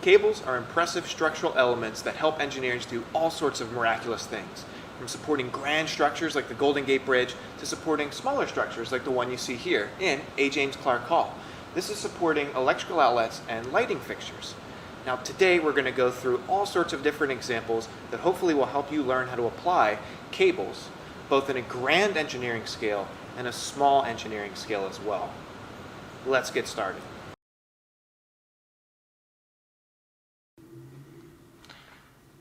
Cables are impressive structural elements that help engineers do all sorts of miraculous things, from supporting grand structures like the Golden Gate Bridge to supporting smaller structures like the one you see here in A. James Clark Hall. This is supporting electrical outlets and lighting fixtures. Now today we're going to go through all sorts of different examples that hopefully will help you learn how to apply cables, both in a grand engineering scale and a small engineering scale as well. Let's get started.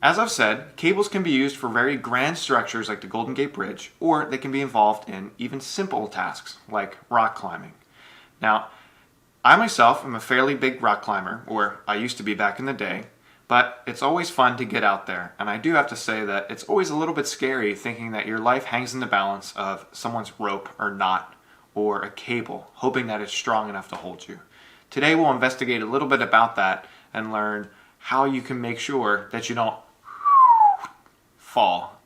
As I've said, cables can be used for very grand structures like the Golden Gate Bridge, or they can be involved in even simple tasks like rock climbing. Now, I myself am a fairly big rock climber, or I used to be back in the day, but it's always fun to get out there, and I do have to say that it's always a little bit scary thinking that your life hangs in the balance of someone's rope or knot, or a cable, hoping that it's strong enough to hold you. Today we'll investigate a little bit about that and learn how you can make sure that you don't fall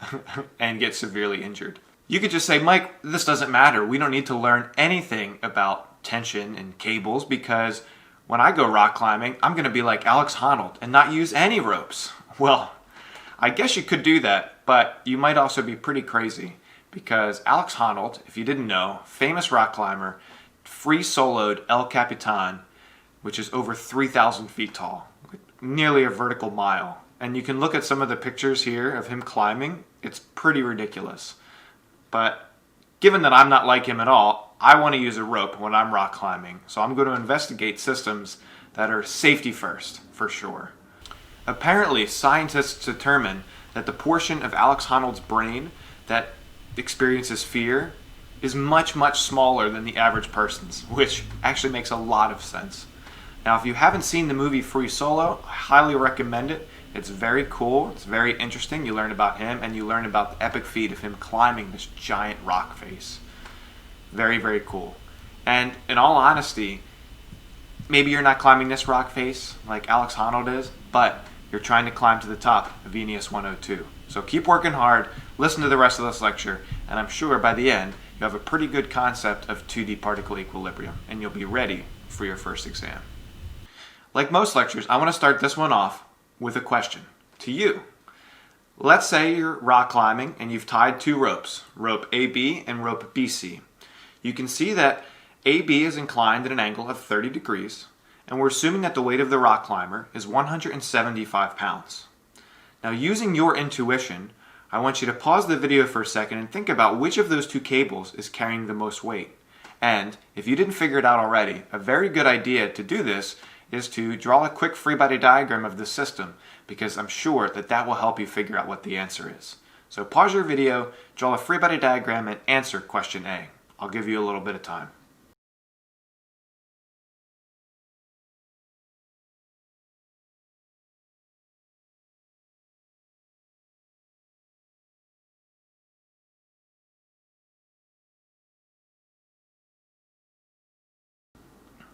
and get severely injured. You could just say, Mike, this doesn't matter. We don't need to learn anything about tension and cables because when I go rock climbing, I'm going to be like Alex Honnold and not use any ropes. Well, I guess you could do that, but you might also be pretty crazy because Alex Honnold, if you didn't know, famous rock climber, free soloed El Capitan, which is over 3,000 feet tall, nearly a vertical mile. And you can look at some of the pictures here of him climbing. It's pretty ridiculous. But given that I'm not like him at all, I want to use a rope when I'm rock climbing. So I'm going to investigate systems that are safety first, for sure. Apparently, scientists determine that the portion of Alex Honnold's brain that experiences fear is much, much smaller than the average person's, which actually makes a lot of sense. Now, if you haven't seen the movie Free Solo, I highly recommend it. It's very cool, it's very interesting. You learn about him and you learn about the epic feat of him climbing this giant rock face. Very, very cool. And in all honesty, maybe you're not climbing this rock face like Alex Honnold is, but you're trying to climb to the top of ENES 102. So keep working hard, listen to the rest of this lecture, and I'm sure by the end you have a pretty good concept of 2D particle equilibrium, and you'll be ready for your first exam. Like most lectures, I want to start this one off with a question to you. Let's say you're rock climbing and you've tied two ropes, rope AB and rope BC. You can see that AB is inclined at an angle of 30 degrees, and we're assuming that the weight of the rock climber is 175 pounds. Now, using your intuition, I want you to pause the video for a second and think about which of those two cables is carrying the most weight. And if you didn't figure it out already, a very good idea to do this is to draw a quick free body diagram of the system, because I'm sure that that will help you figure out what the answer is. So pause your video, draw a free body diagram, and answer question A. I'll give you a little bit of time.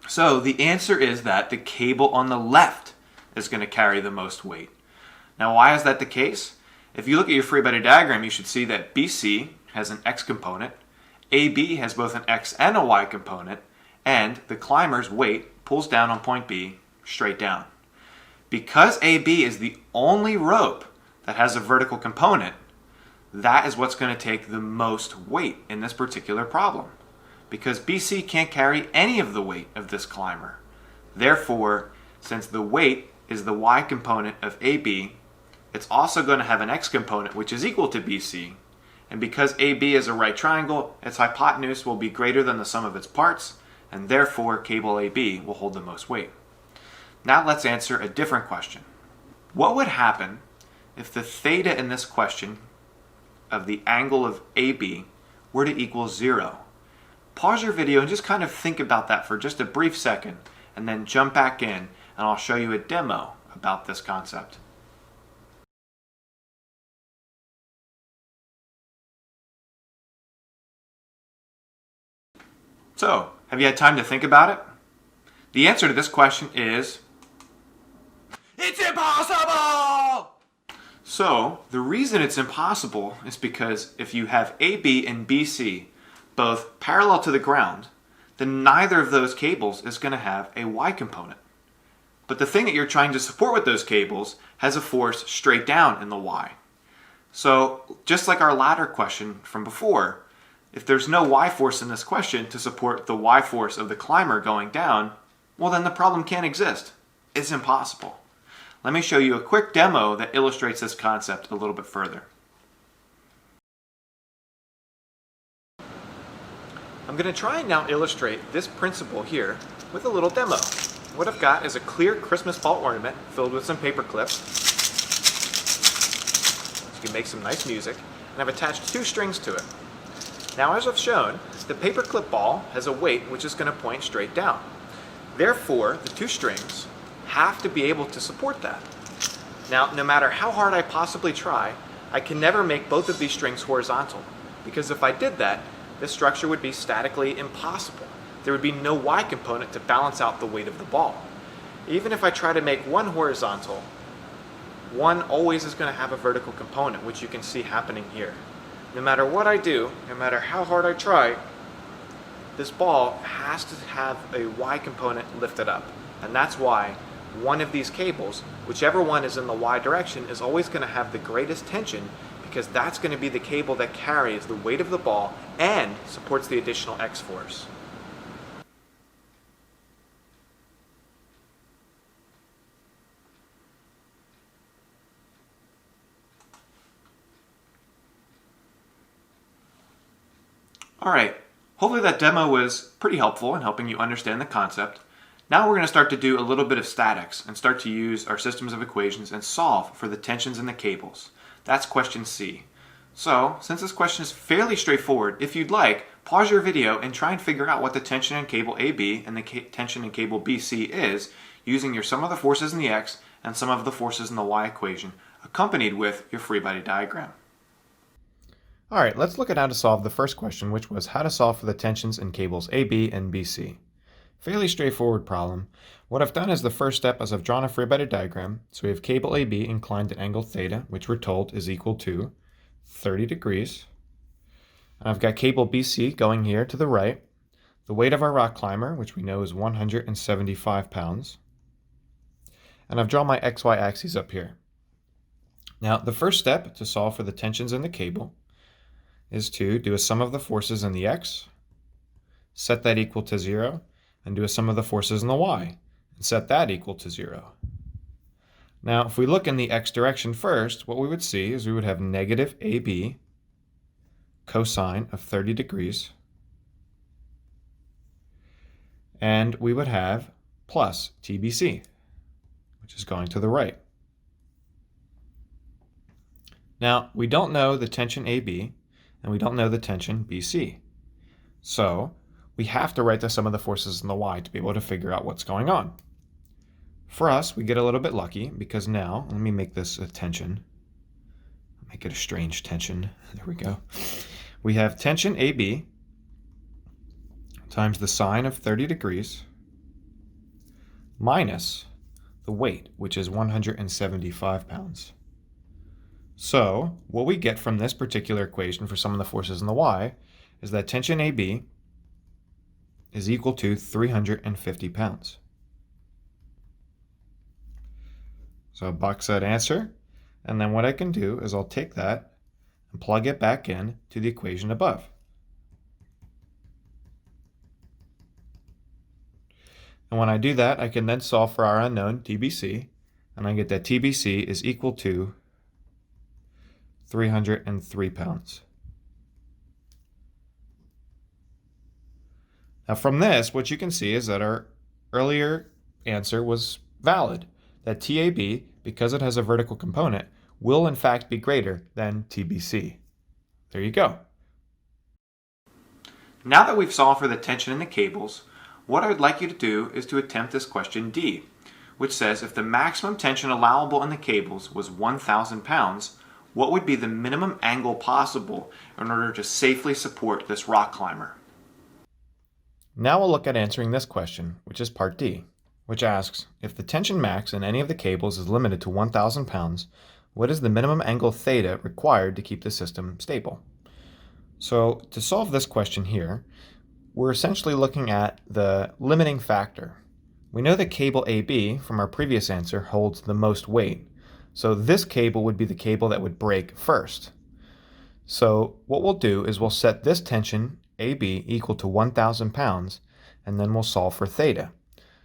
So the answer is that the cable on the left is going to carry the most weight. Now, why is that the case? If you look at your free body diagram, you should see that BC has an X component, AB has both an X and a Y component, and the climber's weight pulls down on point B straight down. Because AB is the only rope that has a vertical component, that is what's going to take the most weight in this particular problem, because BC can't carry any of the weight of this climber. Therefore, since the weight is the Y component of AB, it's also going to have an X component which is equal to BC, and because AB is a right triangle, its hypotenuse will be greater than the sum of its parts, and therefore cable AB will hold the most weight. Now let's answer a different question. What would happen if the theta in this question of the angle of AB were to equal 0? Pause your video and just kind of think about that for just a brief second, and then jump back in and I'll show you a demo about this concept. So, have you had time to think about it? The answer to this question is, it's impossible! So, the reason it's impossible is because if you have AB and BC both parallel to the ground, then neither of those cables is going to have a Y component. But the thing that you're trying to support with those cables has a force straight down in the y. So just like our ladder question from before, if there's no y force in this question to support the y force of the climber going down, well then the problem can't exist. It's impossible. Let me show you a quick demo that illustrates this concept a little bit further. I'm going to try and now illustrate this principle here with a little demo. What I've got is a clear Christmas ball ornament filled with some paper clips. You can make some nice music, and I've attached 2 strings to it. Now, as I've shown, the paperclip ball has a weight which is going to point straight down. Therefore, the 2 strings have to be able to support that. Now, no matter how hard I possibly try, I can never make both of these strings horizontal, because if I did that, this structure would be statically impossible. There would be no y component to balance out the weight of the ball. Even if I try to make one horizontal, one always is going to have a vertical component, which you can see happening here. No matter what I do, no matter how hard I try, this ball has to have a y component lifted up. And that's why one of these cables, whichever one is in the y direction, is always going to have the greatest tension, because that's going to be the cable that carries the weight of the ball and supports the additional x force. Alright, hopefully that demo was pretty helpful in helping you understand the concept. Now we're going to start to do a little bit of statics and start to use our systems of equations and solve for the tensions in the cables. That's question C. So, since this question is fairly straightforward, if you'd like, pause your video and try and figure out what the tension in cable AB and the tension in cable BC is using your sum of the forces in the x and sum of the forces in the y equation, accompanied with your free body diagram. Alright, let's look at how to solve the first question, which was how to solve for the tensions in cables AB and BC. Fairly straightforward problem. What I've done is the first step is I've drawn a free body diagram. So we have cable AB inclined at angle theta, which we're told is equal to 30 degrees. And I've got cable BC going here to the right. The weight of our rock climber, which we know is 175 pounds. And I've drawn my XY axes up here. Now, the first step to solve for the tensions in the cable is to do a sum of the forces in the x, set that equal to 0, and do a sum of the forces in the y, and set that equal to 0. Now, if we look in the x direction first, what we would see is we would have negative AB cosine of 30 degrees, and we would have plus TBC, which is going to the right. Now, we don't know the tension AB, and we don't know the tension BC. So, we have to write the sum of the forces in the y to be able to figure out what's going on. For us, we get a little bit lucky because now, let me make this a tension. Make it a strange tension. There we go. We have tension AB times the sine of 30 degrees minus the weight, which is 175 pounds. So, what we get from this particular equation for sum of the forces in the y is that tension AB is equal to 350 pounds. So I'll box that answer, and then what I can do is I'll take that and plug it back in to the equation above. And when I do that, I can then solve for our unknown TBC, and I get that TBC is equal to 303 pounds. Now from this, what you can see is that our earlier answer was valid, that TAB, because it has a vertical component, will in fact be greater than TBC. There you go. Now that we've solved for the tension in the cables, what I would like you to do is to attempt this question D, which says if the maximum tension allowable in the cables was 1,000 pounds, what would be the minimum angle possible in order to safely support this rock climber? Now we'll look at answering this question, which is part D, which asks, if the tension max in any of the cables is limited to 1,000 pounds, what is the minimum angle theta required to keep the system stable? So to solve this question here, we're essentially looking at the limiting factor. We know that cable AB from our previous answer holds the most weight, so this cable would be the cable that would break first. So what we'll do is we'll set this tension AB equal to 1,000 pounds, and then we'll solve for theta.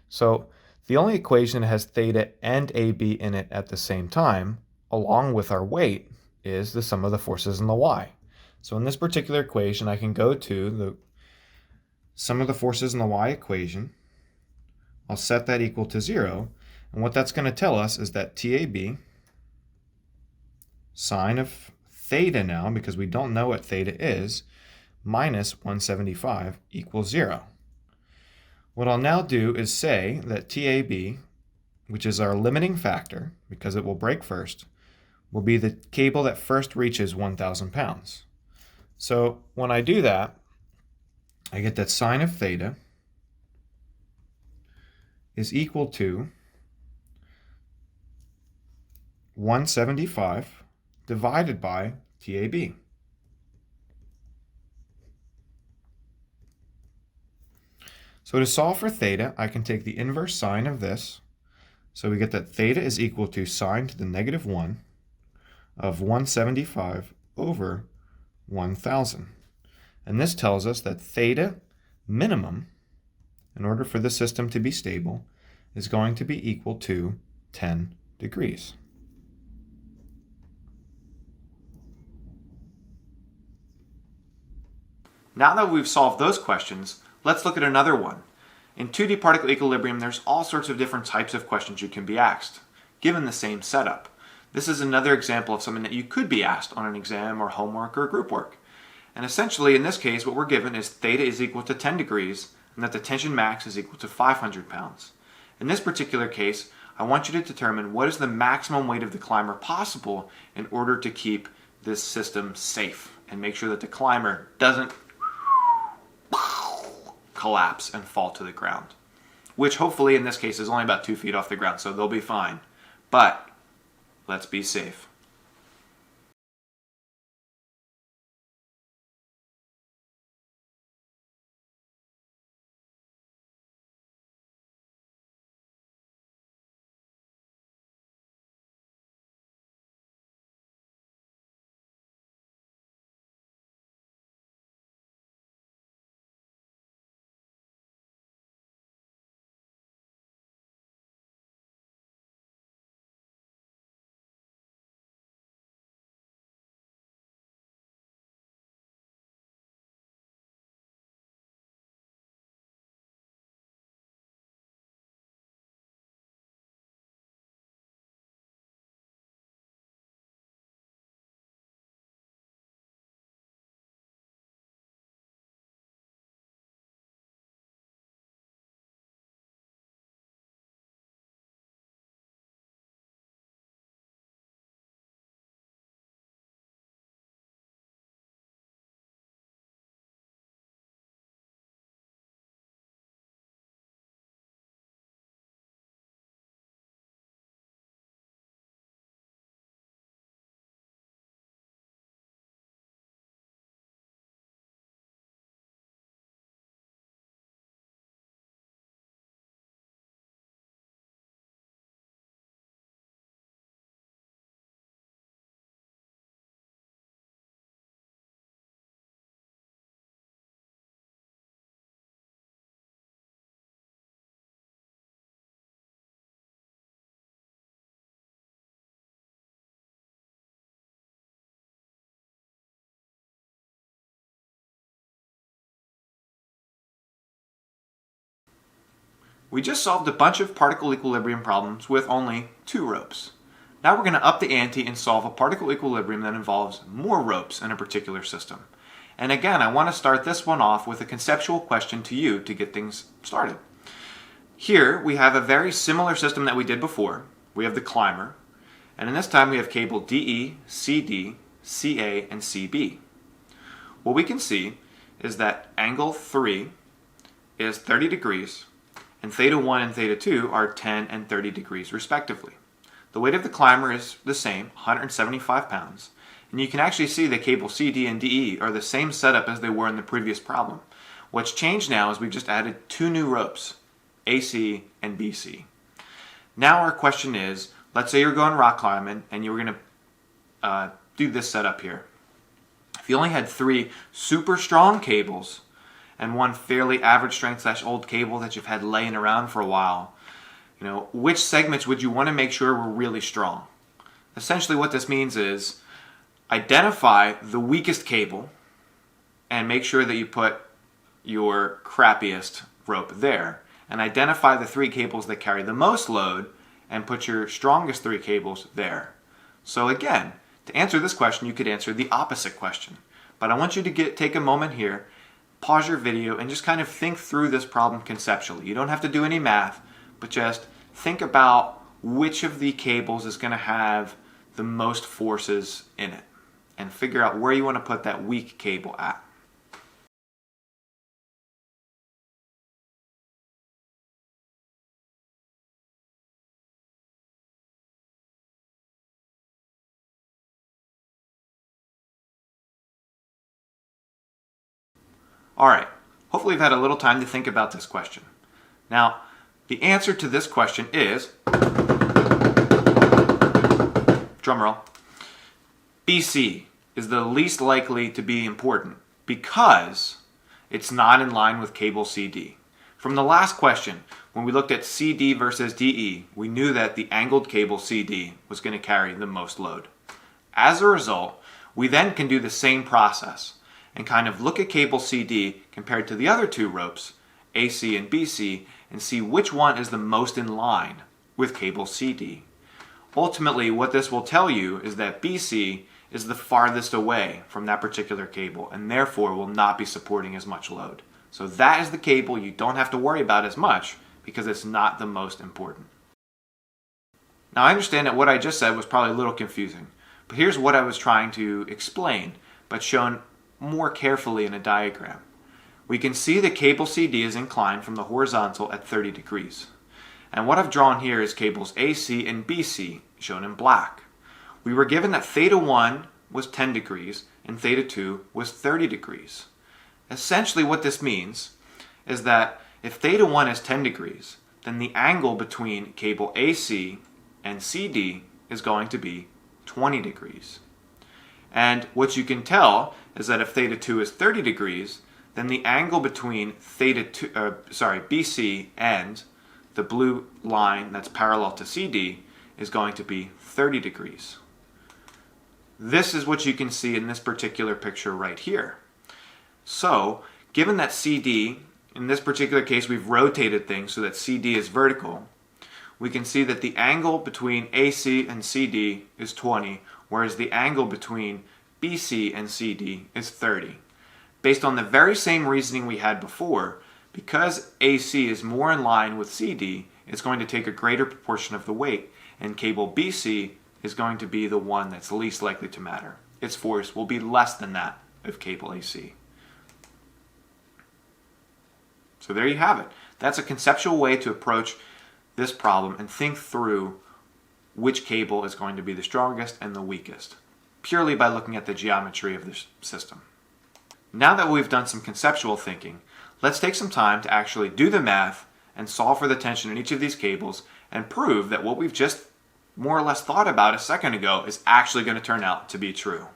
So the only equation that has theta and AB in it at the same time, along with our weight, is the sum of the forces in the y. So in this particular equation, I can go to the sum of the forces in the y equation. I'll set that equal to 0, and what that's going to tell us is that TAB, sine of theta now, because we don't know what theta is, minus 175 equals 0. What I'll now do is say that TAB, which is our limiting factor, because it will break first, will be the cable that first reaches 1,000 pounds. So when I do that, I get that sine of theta is equal to 175 divided by TAB. So to solve for theta, I can take the inverse sine of this. So we get that theta is equal to sine to the negative 1 of 175 over 1,000. And this tells us that theta minimum, in order for the system to be stable, is going to be equal to 10 degrees. Now that we've solved those questions, let's look at another one. In 2D particle equilibrium, there's all sorts of different types of questions you can be asked, given the same setup. This is another example of something that you could be asked on an exam or homework or group work. And essentially, in this case, what we're given is theta is equal to 10 degrees and that the tension max is equal to 500 pounds. In this particular case, I want you to determine what is the maximum weight of the climber possible in order to keep this system safe and make sure that the climber doesn't collapse and fall to the ground, which hopefully in this case is only about 2 feet off the ground, so they'll be fine. But let's be safe. We just solved a bunch of particle equilibrium problems with only 2 ropes. Now we're going to up the ante and solve a particle equilibrium that involves more ropes in a particular system. And again, I want to start this one off with a conceptual question to you to get things started. Here we have a very similar system that we did before. We have the climber, and in this time we have cable DE, CD, CA, and CB. What we can see is that angle 3 is 30 degrees, and theta 1 and theta 2 are 10 and 30 degrees respectively. The weight of the climber is the same, 175 pounds, and you can actually see the cable CD and DE are the same setup as they were in the previous problem. What's changed now is we've just added 2 new ropes. AC and BC. Now our question is, let's say you're going rock climbing and you were going to do this setup here. If you only had 3 super strong cables and one fairly average strength / old cable that you've had laying around for a while, which segments would you want to make sure were really strong? Essentially what this means is identify the weakest cable and make sure that you put your crappiest rope there. And identify the 3 cables that carry the most load and put your strongest 3 cables there. So again, to answer this question, you could answer the opposite question. But I want you to take a moment here, pause your video, and just kind of think through this problem conceptually. You don't have to do any math, but just think about which of the cables is going to have the most forces in it, and figure out where you want to put that weak cable at. Alright, hopefully you've had a little time to think about this question. Now, the answer to this question is, drumroll, BC is the least likely to be important because it's not in line with cable CD. From the last question, when we looked at CD versus DE, we knew that the angled cable CD was going to carry the most load. As a result, we then can do the same process and kind of look at cable CD compared to the other 2 ropes, AC and BC, and see which one is the most in line with cable CD. Ultimately, what this will tell you is that BC is the farthest away from that particular cable and therefore will not be supporting as much load. So that is the cable you don't have to worry about as much because it's not the most important. Now I understand that what I just said was probably a little confusing, but here's what I was trying to explain, but shown more carefully in a diagram. We can see the cable CD is inclined from the horizontal at 30 degrees. And what I've drawn here is cables AC and BC, shown in black. We were given that theta 1 was 10 degrees and theta 2 was 30 degrees. Essentially what this means is that if theta 1 is 10 degrees, then the angle between cable AC and CD is going to be 20 degrees. And what you can tell is that if theta 2 is 30 degrees, then the angle between BC and the blue line that's parallel to CD is going to be 30 degrees. This is what you can see in this particular picture right here. So, given that CD, in this particular case we've rotated things so that CD is vertical, we can see that the angle between AC and CD is 20, whereas the angle between BC and CD is 30. Based on the very same reasoning we had before, because AC is more in line with CD, it's going to take a greater proportion of the weight, and cable BC is going to be the one that's least likely to matter. Its force will be less than that of cable AC. So there you have it. That's a conceptual way to approach this problem and think through which cable is going to be the strongest and the weakest, purely by looking at the geometry of the system. Now that we've done some conceptual thinking, let's take some time to actually do the math and solve for the tension in each of these cables and prove that what we've just more or less thought about a second ago is actually going to turn out to be true.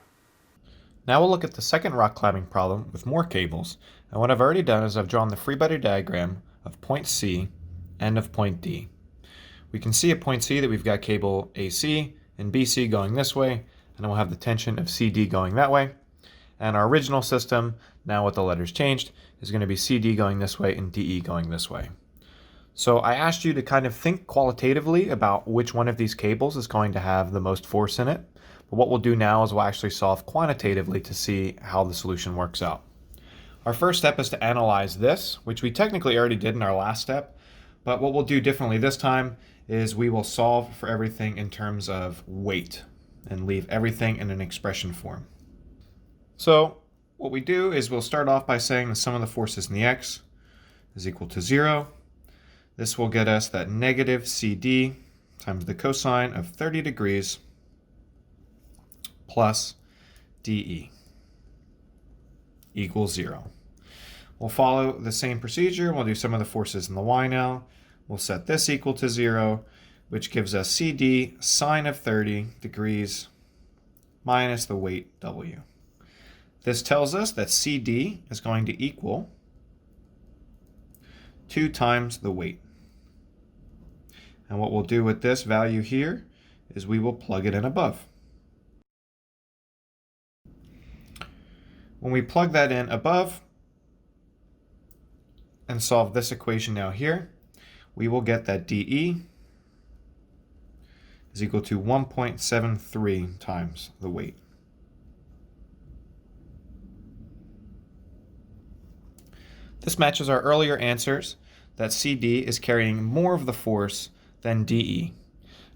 Now we'll look at the second rock climbing problem with more cables, and what I've already done is I've drawn the free body diagram of point C and of point D. We can see at point C that we've got cable AC and BC going this way, and then we'll have the tension of CD going that way. And our original system, now with the letters changed, is going to be CD going this way and DE going this way. So I asked you to kind of think qualitatively about which one of these cables is going to have the most force in it. But what we'll do now is we'll actually solve quantitatively to see how the solution works out. Our first step is to analyze this, which we technically already did in our last step. But what we'll do differently this time is we will solve for everything in terms of weight and leave everything in an expression form. So what we do is we'll start off by saying the sum of the forces in the x is equal to 0. This will get us that negative CD times the cosine of 30 degrees plus DE equals 0. We'll follow the same procedure. We'll do sum of the forces in the y now. we'll set this equal to 0, which gives us CD sine of 30 degrees minus the weight W. This tells us that CD is going to equal 2 times the weight. And what we'll do with this value here is we will plug it in above. When we plug that in above and solve this equation now here, we will get that DE is equal to 1.73 times the weight. This matches our earlier answers that CD is carrying more of the force than DE.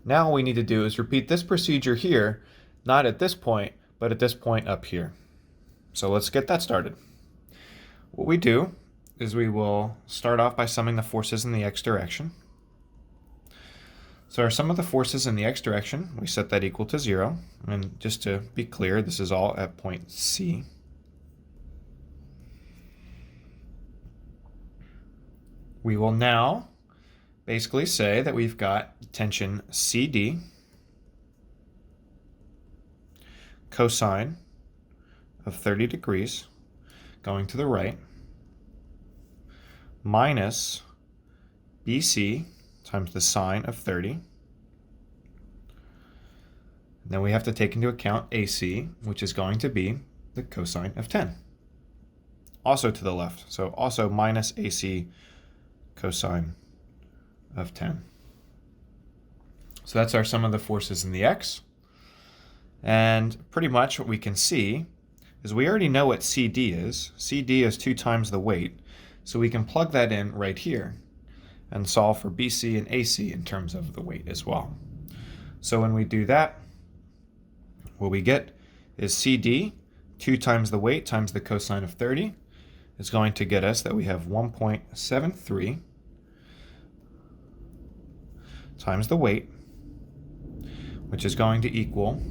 Now all we need to do is repeat this procedure here, not at this point, but at this point up here. So let's get that started. What we do is we will start off by summing the forces in the x direction. So our sum of the forces in the x direction, we set that equal to 0. And just to be clear, this is all at point C. We will now basically say that we've got tension CD cosine of 30 degrees going to the right minus BC times the sine of 30. And then we have to take into account AC, which is going to be the cosine of 10. Also to the left, so also minus AC cosine of 10. So that's our sum of the forces in the x. And pretty much what we can see is we already know what CD is. CD is 2 times the weight. So we can plug that in right here and solve for BC and AC in terms of the weight as well. So when we do that, what we get is CD, 2 times the weight times the cosine of 30, is going to get us that we have 1.73 times the weight, which is going to equal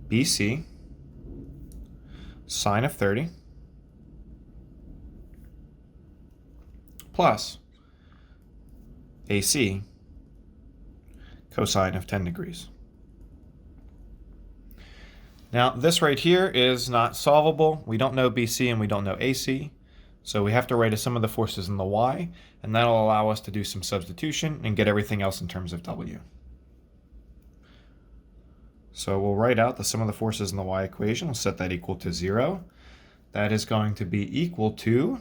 BC sine of 30 plus AC cosine of 10 degrees. Now this right here is not solvable. We don't know BC and we don't know AC, so we have to write a sum of the forces in the y, and that'll allow us to do some substitution and get everything else in terms of W. So we'll write out the sum of the forces in the y equation. We'll set that equal to 0. That is going to be equal to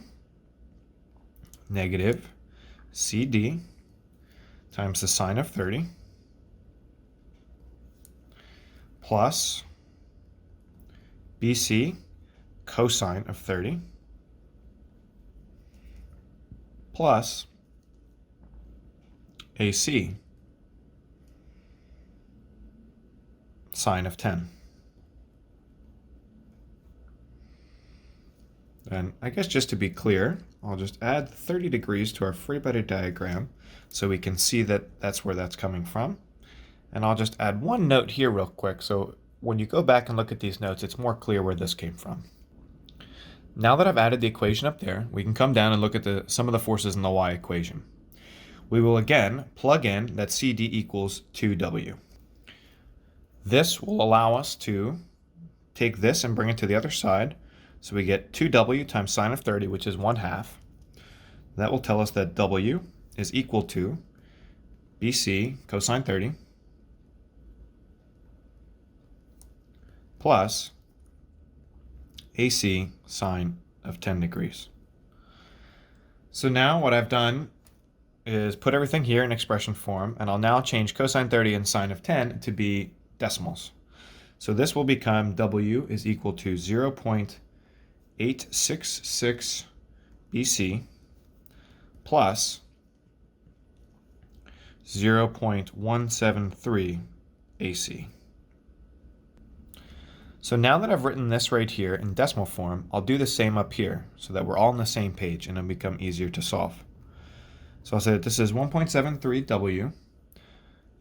negative CD times the sine of 30 plus BC cosine of 30 plus AC sine of 10. And I guess just to be clear, I'll just add 30 degrees to our free body diagram so we can see that that's where that's coming from. And I'll just add one note here real quick, so when you go back and look at these notes, it's more clear where this came from. Now that I've added the equation up there, we can come down and look at the sum of the forces in the y equation. We will again plug in that CD equals 2W. This will allow us to take this and bring it to the other side. So we get 2W times sine of 30, which is 1/2. That will tell us that W is equal to BC cosine 30 plus AC sine of 10 degrees. So now what I've done is put everything here in expression form, and I'll now change cosine 30 and sine of 10 to be decimals. So this will become W is equal to 0.866 BC plus 0.173 AC. So now that I've written this right here in decimal form, I'll do the same up here so that we're all on the same page and it'll become easier to solve. So I'll say that this is 1.73 W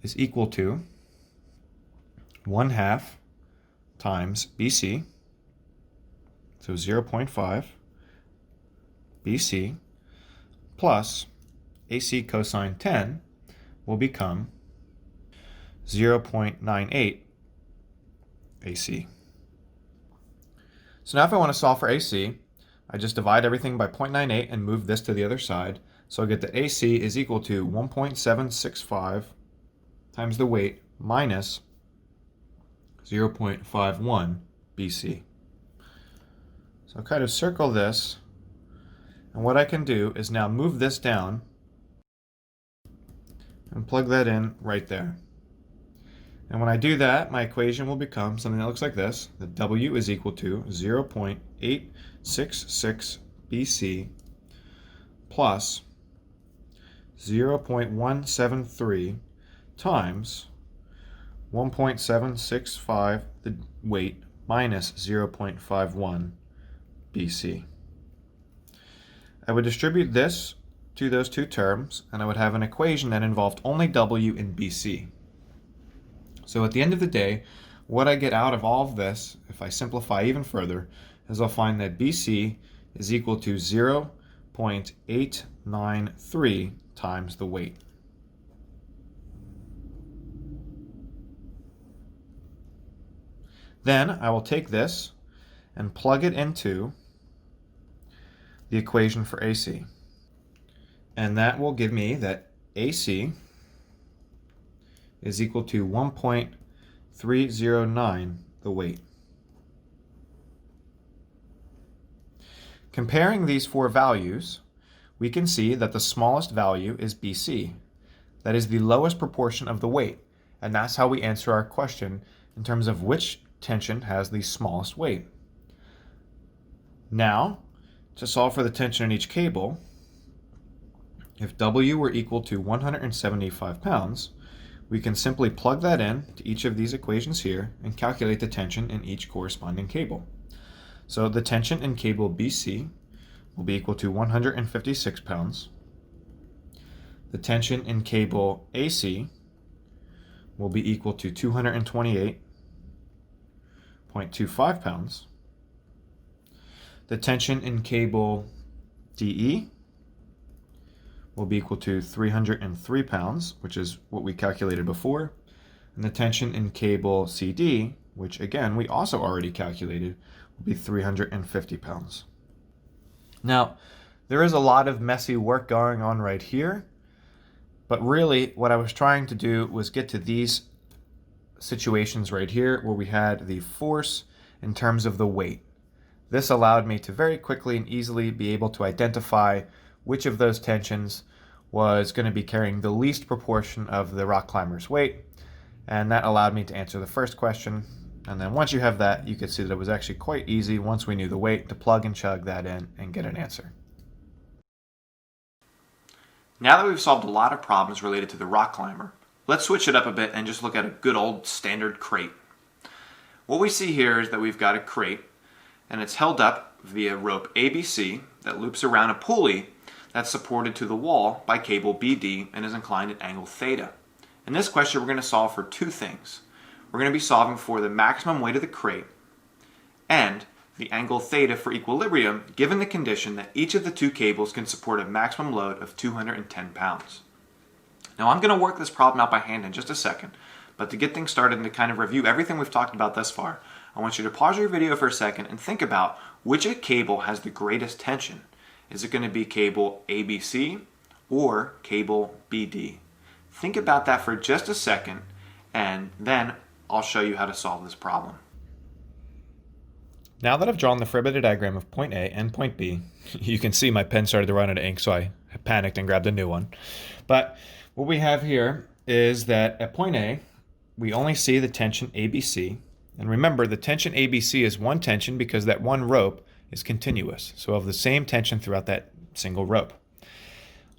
is equal to 1/2 times BC, so 0.5 BC plus AC cosine 10 will become 0.98 AC. So now if I want to solve for AC, I just divide everything by 0.98 and move this to the other side. So I get that AC is equal to 1.765 times the weight minus 0.51 BC. So I'll kind of circle this, and what I can do is now move this down and plug that in right there. And when I do that, my equation will become something that looks like this. That W is equal to 0.866 BC plus 0.173 times 1.765 the weight minus 0.51 BC. I would distribute this to those two terms, and I would have an equation that involved only W and BC. So at the end of the day, what I get out of all of this, if I simplify even further, is I'll find that BC is equal to 0.893 times the weight. Then I will take this and plug it into the equation for AC. And that will give me that AC is equal to 1.309 the weight. Comparing these four values, we can see that the smallest value is BC. That is the lowest proportion of the weight, and that's how we answer our question in terms of which tension has the smallest weight. Now, to solve for the tension in each cable, if W were equal to 175 pounds, we can simply plug that in to each of these equations here and calculate the tension in each corresponding cable. So the tension in cable BC will be equal to 156 pounds. The tension in cable AC will be equal to 228.25 pounds. The tension in cable DE will be equal to 303 pounds, which is what we calculated before. And the tension in cable CD, which again we also already calculated, will be 350 pounds. Now, there is a lot of messy work going on right here, but really what I was trying to do was get to these situations right here where we had the force in terms of the weight. This allowed me to very quickly and easily be able to identify which of those tensions was going to be carrying the least proportion of the rock climber's weight, and that allowed me to answer the first question. And then once you have that, you could see that it was actually quite easy once we knew the weight to plug and chug that in and get an answer. Now that we've solved a lot of problems related to the rock climber, let's switch it up a bit and just look at a good old standard crate. What we see here is that we've got a crate, and it's held up via rope ABC that loops around a pulley that's supported to the wall by cable BD and is inclined at angle theta. In this question, we're going to solve for two things. We're going to be solving for the maximum weight of the crate and the angle theta for equilibrium, given the condition that each of the two cables can support a maximum load of 210 pounds. Now I'm going to work this problem out by hand in just a second, but to get things started and to kind of review everything we've talked about thus far, I want you to pause your video for a second and think about which cable has the greatest tension. Is it going to be cable ABC or cable BD? Think about that for just a second, and then I'll show you how to solve this problem. Now that I've drawn the free-body diagram of point A and point B, you can see my pen started to run out of ink, so I panicked and grabbed a new one. But what we have here is that at point A, we only see the tension ABC. And remember, the tension ABC is one tension because that one rope is continuous. So of the same tension throughout that single rope.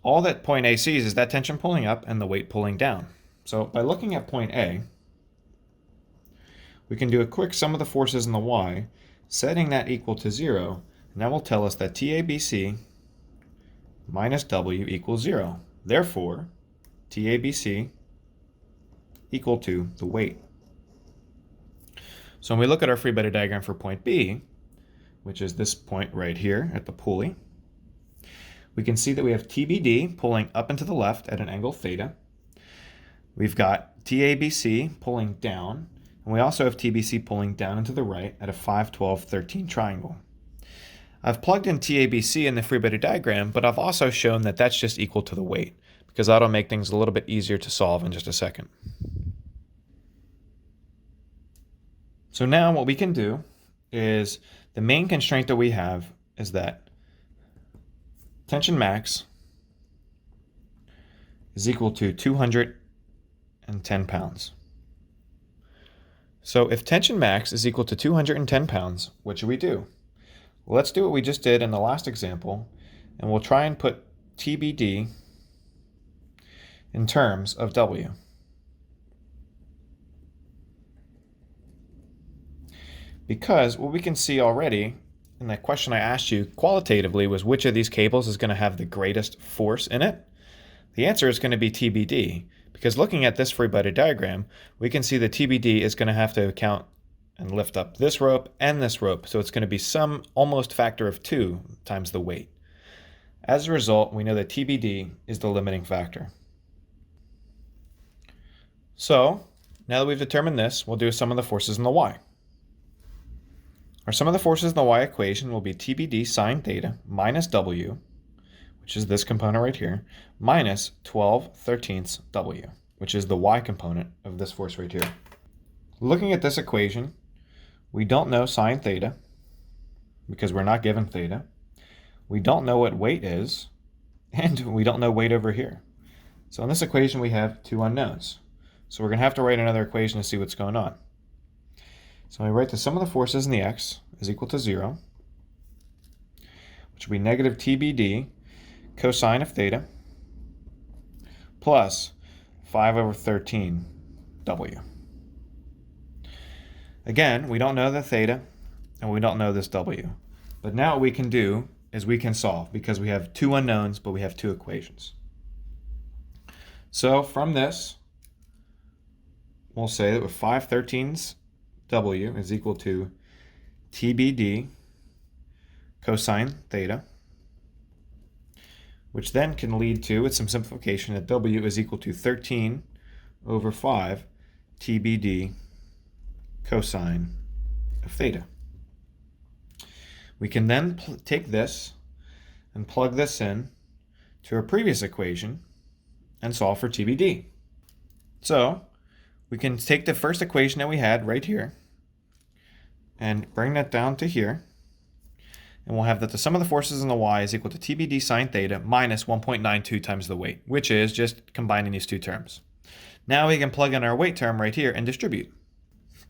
All that point A sees is that tension pulling up and the weight pulling down. So by looking at point A, we can do a quick sum of the forces in the Y, setting that equal to 0, and that will tell us that TABC minus W equals 0. Therefore, TABC equal to the weight. So when we look at our free body diagram for point B, which is this point right here at the pulley, we can see that we have TBD pulling up and to the left at an angle theta. We've got TABC pulling down, and we also have TBC pulling down and to the right at a 5, 12, 13 triangle. I've plugged in TABC in the free body diagram, but I've also shown that that's just equal to the weight, because that'll make things a little bit easier to solve in just a second. So now what we can do is, the main constraint that we have is that tension max is equal to 210 pounds. So if tension max is equal to 210 pounds, what should we do? Well, let's do what we just did in the last example, and we'll try and put TBD in terms of W. Because what we can see already in the question I asked you qualitatively was which of these cables is going to have the greatest force in it. The answer is going to be TBD, because looking at this free body diagram, we can see that TBD is going to have to account and lift up this rope and this rope, so it's going to be some almost factor of 2 times the weight. As a result, we know that TBD is the limiting factor. So, now that we've determined this, we'll do some of the forces in the Y. Our sum of the forces in the Y equation will be TBD sine theta minus W, which is this component right here, minus 12/13 W, which is the Y component of this force right here. Looking at this equation, we don't know sine theta, because we're not given theta. We don't know what weight is, and we don't know weight over here. So in this equation, we have 2 unknowns. So we're going to have to write another equation to see what's going on. So we write the sum of the forces in the X is equal to 0, which will be negative TBD cosine of theta plus 5/13 W. Again, we don't know the theta, and we don't know this W. But now what we can do is we can solve, because we have 2 unknowns, but we have 2 equations. So from this, we'll say that with 5/13 W is equal to TBD cosine theta, which then can lead to, with some simplification, that W is equal to 13/5 TBD cosine of theta. We can then take this and plug this in to our previous equation and solve for TBD. So we can take the first equation that we had right here and bring that down to here, and we'll have that the sum of the forces in the Y is equal to TBD sine theta minus 1.92 times the weight, which is just combining these 2 terms. Now we can plug in our weight term right here and distribute.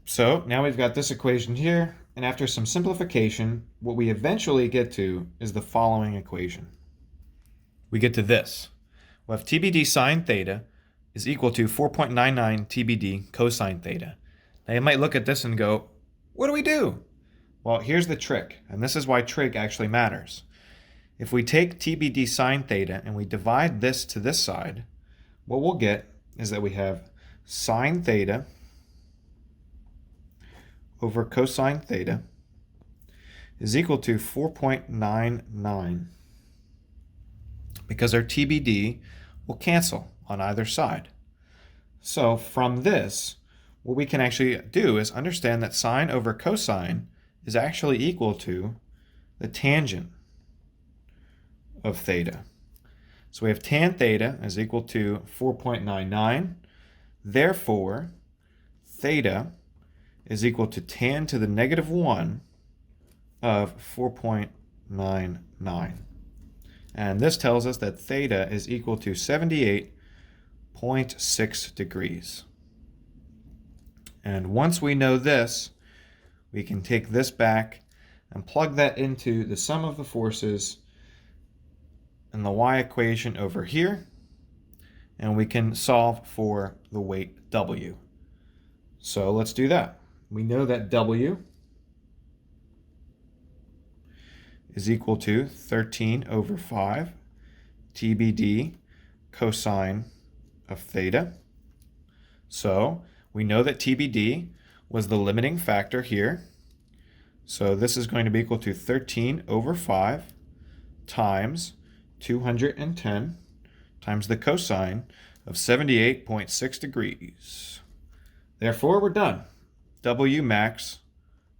So now we've got this equation here, and after some simplification, what we eventually get to is the following equation. We get to this. We'll have TBD sine theta is equal to 4.99 TBD cosine theta. Now you might look at this and go, what do we do? Well, here's the trick, and this is why trig actually matters. If we take TBD sine theta and we divide this to this side, what we'll get is that we have sine theta over cosine theta is equal to 4.99, because our TBD will cancel on either side. So from this, what we can actually do is understand that sine over cosine is actually equal to the tangent of theta. So we have tan theta is equal to 4.99. Therefore, theta is equal to tan to the negative 1 of 4.99. And this tells us that theta is equal to 78.6 degrees. And once we know this, we can take this back and plug that into the sum of the forces in the Y equation over here, and we can solve for the weight W. So let's do that. We know that W is equal to 13/5 TBD cosine of theta. So we know that TBD was the limiting factor here. So this is going to be equal to 13/5 times 210 times the cosine of 78.6 degrees. Therefore, we're done. W max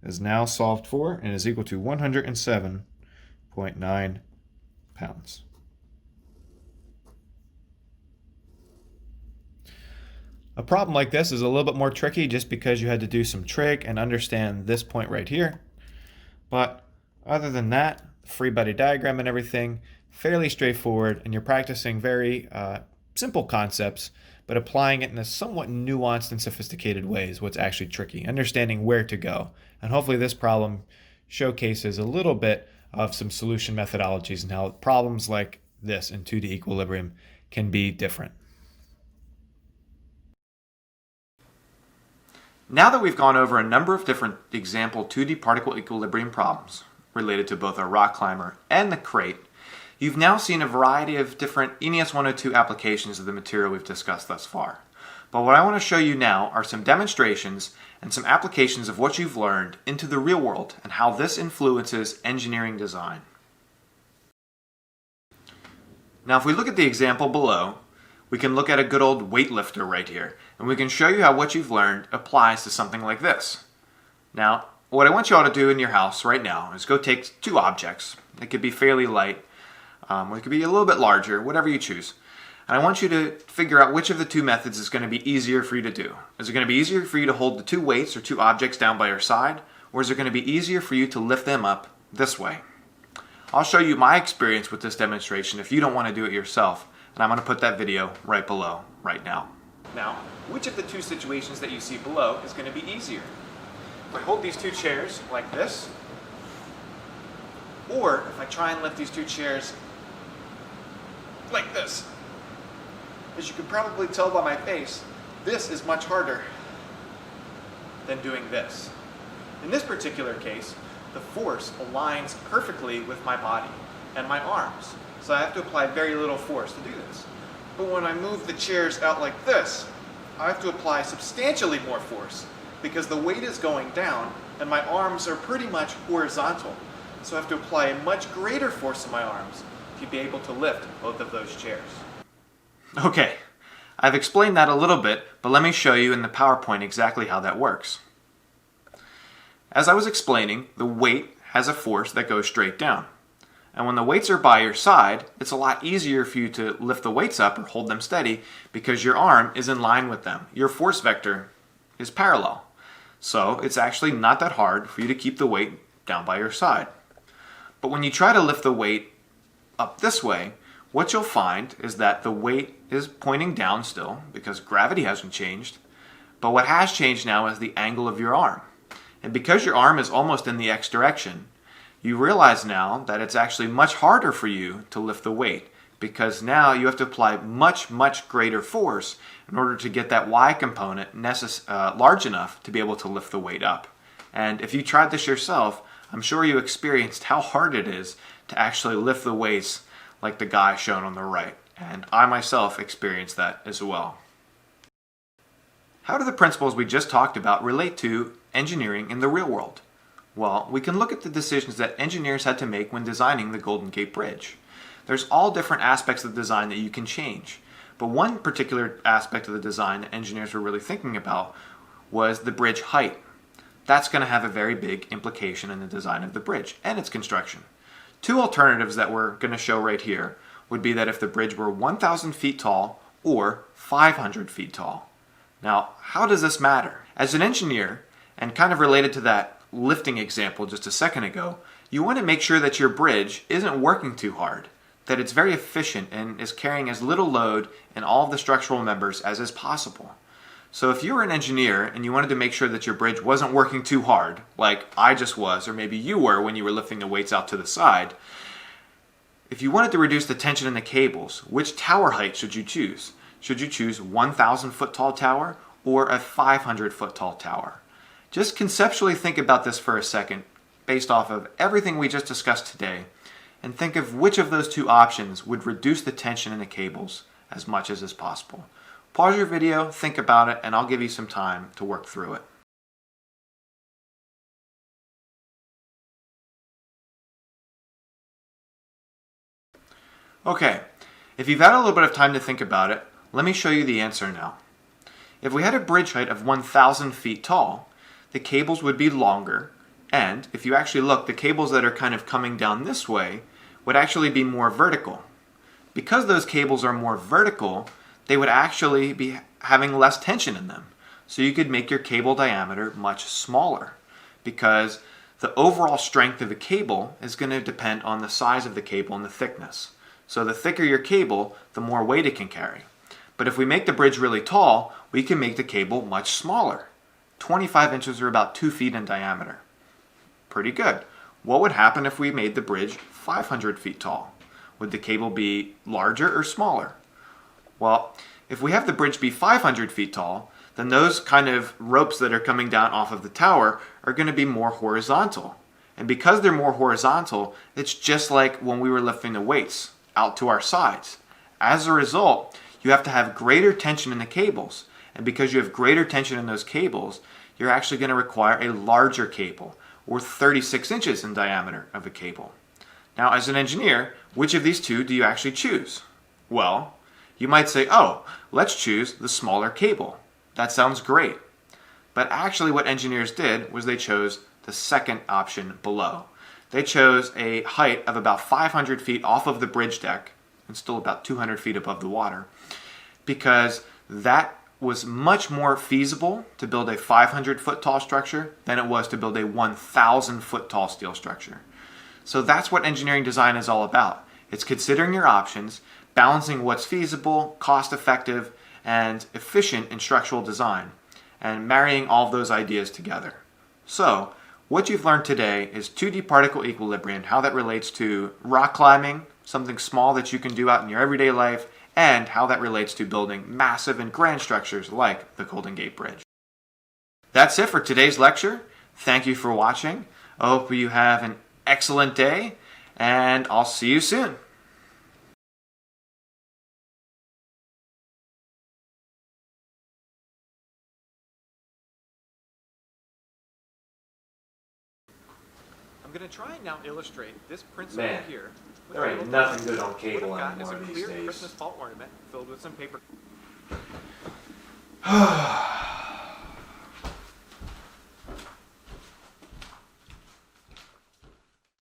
is now solved for and is equal to 107.9 pounds. A problem like this is a little bit more tricky just because you had to do some trig and understand this point right here. But other than that, free body diagram and everything, fairly straightforward, and you're practicing very simple concepts, but applying it in a somewhat nuanced and sophisticated way is what's actually tricky, understanding where to go. And hopefully this problem showcases a little bit of some solution methodologies and how problems like this in 2D equilibrium can be different. Now that we've gone over a number of different example 2D particle equilibrium problems related to both our rock climber and the crate, you've now seen a variety of different ENES 102 applications of the material we've discussed thus far. But what I want to show you now are some demonstrations and some applications of what you've learned into the real world and how this influences engineering design. Now if we look at the example below, we can look at a good old weightlifter right here, and we can show you how what you've learned applies to something like this. Now, what I want you all to do in your house right now is go take two objects. They could be fairly light, or it could be a little bit larger, whatever you choose. And I want you to figure out which of the two methods is going to be easier for you to do. Is it going to be easier for you to hold the two weights or two objects down by your side, or is it going to be easier for you to lift them up this way? I'll show you my experience with this demonstration if you don't want to do it yourself. And I'm going to put that video right below, right now. Now, which of the two situations that you see below is going to be easier? If I hold these two chairs like this, or if I try and lift these two chairs like this. As you can probably tell by my face, this is much harder than doing this. In this particular case, the force aligns perfectly with my body and my arms. So I have to apply very little force to do this. But when I move the chairs out like this, I have to apply substantially more force because the weight is going down and my arms are pretty much horizontal. So I have to apply a much greater force in my arms to be able to lift both of those chairs. Okay, I've explained that a little bit, but let me show you in the PowerPoint exactly how that works. As I was explaining, the weight has a force that goes straight down. And when the weights are by your side, it's a lot easier for you to lift the weights up or hold them steady because your arm is in line with them. Your force vector is parallel. So it's actually not that hard for you to keep the weight down by your side. But when you try to lift the weight up this way, what you'll find is that the weight is pointing down still because gravity hasn't changed. But what has changed now is the angle of your arm. And because your arm is almost in the X direction, you realize now that it's actually much harder for you to lift the weight because now you have to apply much greater force in order to get that Y component large enough to be able to lift the weight up. And if you tried this yourself, I'm sure you experienced how hard it is to actually lift the weights like the guy shown on the right. And I myself experienced that as well. How do the principles we just talked about relate to engineering in the real world? Well, we can look at the decisions that engineers had to make when designing the Golden Gate Bridge. There's all different aspects of the design that you can change, but one particular aspect of the design that engineers were really thinking about was the bridge height. That's going to have a very big implication in the design of the bridge and its construction. Two alternatives that we're going to show right here would be that if the bridge were 1,000 feet tall or 500 feet tall. Now, how does this matter? As an engineer, and kind of related to that lifting example just a second ago, you want to make sure that your bridge isn't working too hard, that it's very efficient and is carrying as little load in all of the structural members as is possible. So if you were an engineer and you wanted to make sure that your bridge wasn't working too hard, like I just was, or maybe you were when you were lifting the weights out to the side, if you wanted to reduce the tension in the cables, which tower height should you choose? Should you choose 1,000 foot tall tower or a 500 foot tall tower? Just conceptually think about this for a second, based off of everything we just discussed today, and think of which of those two options would reduce the tension in the cables as much as is possible. Pause your video, think about it, and I'll give you some time to work through it. Okay, if you've had a little bit of time to think about it, let me show you the answer now. If we had a bridge height of 1,000 feet tall, the cables would be longer, and if you actually look, the cables that are kind of coming down this way would actually be more vertical. Because those cables are more vertical, they would actually be having less tension in them. So you could make your cable diameter much smaller, because the overall strength of a cable is going to depend on the size of the cable and the thickness. So the thicker your cable, the more weight it can carry. But if we make the bridge really tall, we can make the cable much smaller. 25 inches or about 2 feet in diameter. Pretty good. What would happen if we made the bridge 500 feet tall? Would the cable be larger or smaller? Well, if we have the bridge be 500 feet tall, then those kind of ropes that are coming down off of the tower are going to be more horizontal. And because they're more horizontal, it's just like when we were lifting the weights out to our sides. As a result, you have to have greater tension in the cables. And because you have greater tension in those cables, you're actually going to require a larger cable, or 36 inches in diameter of a cable. Now, as an engineer, which of these two do you actually choose? Well, you might say, oh, let's choose the smaller cable. That sounds great. But actually what engineers did was they chose the second option below. They chose a height of about 500 feet off of the bridge deck, and still about 200 feet above the water, because that was much more feasible to build a 500 foot tall structure than it was to build a 1,000 foot tall steel structure. So that's what engineering design is all about. It's considering your options, balancing what's feasible, cost effective, and efficient in structural design, and marrying all of those ideas together. So, what you've learned today is 2D particle equilibrium, how that relates to rock climbing, something small that you can do out in your everyday life, and how that relates to building massive and grand structures like the Golden Gate Bridge. That's it for today's lecture. Thank you for watching. I hope you have an excellent day, and I'll see you soon. I'm going to try and now illustrate this principle here. There ain't nothing good on cable What I've got is anymore a these clear days. Christmas fall ornament filled with some paper.